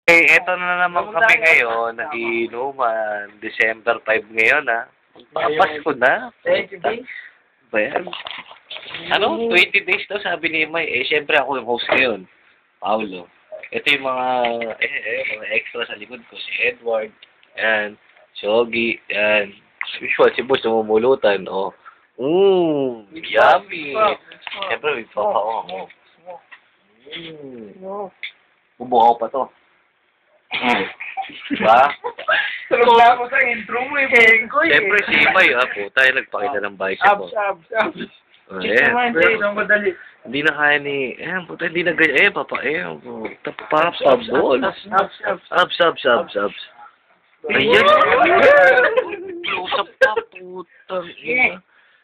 Eh, eto na naman kami ngayon, nag-iinuman. December 5 ngayon, ha? Pasko na. 20 days? Ba yan? Ano? 20 days daw, sabi ni May. Eh, syempre ako yung host ngayon. Paulo. Ito yung mga, mga extra sa likod ko. Si Edward, yan. Si Ogie, yan. Usual, si Boss, namumulutan, oh. Yummy. Syempre, may papa ako. Bubuhaw pa to. Diba? Tulog na ako sa intro mo eh. Siyempre si May, puta, nagpakita ng bicep mo. Abs. Pero, Madali. hindi na kaya ni, puta, hindi na ganyan, papa, puta, parang pabol. Abs. Ayan. Close up pa, puta.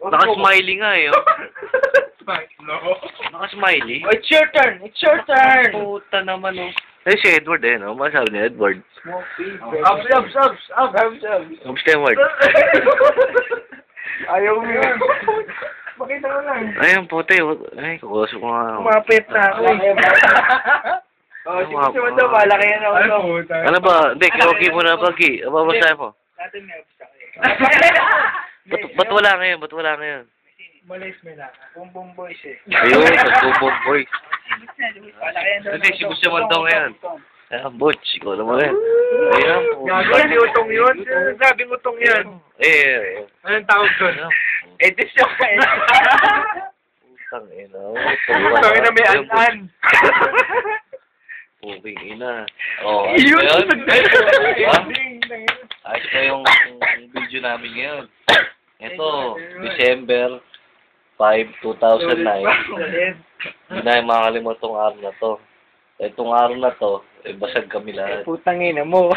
Naka-smiley nga Naka-smiley. Oh, it's your turn. Puta naman, oh. Eh, si Edward, no? Masabi ni Edward. Abs. Abs ka, Edward. Ayaw mo yun. Makita mo lang. Ayan, puta, ay, kukusok ko nga. Umapit na ako eh. Oh, si mo daw, malaki yan ako. Ano ba? Hindi, okay mo na, Pagi. Babasahin mo. Natin may abs ako Ba't wala ngayon? Malis may lang. Bumbong boys eh. Ayun, nag-boom boy. Malaki yan daw. Hindi, si Gusto Mandong ngayon. Ayan, Butch, ikaw naman yan. Ayan, Gagawin si Utong yun. Sabing Utong yan. Anong tawag doon? Edisyon ka eh. Putang ina. Utong na may an-an. Puking ina. Oh, Yun! Ayos pa yung video namin ngayon. Ito, December 5, 2009. Hindi na makakalimot tong araw na to. Itong araw na to, basag kami lahat. Putang ina mo.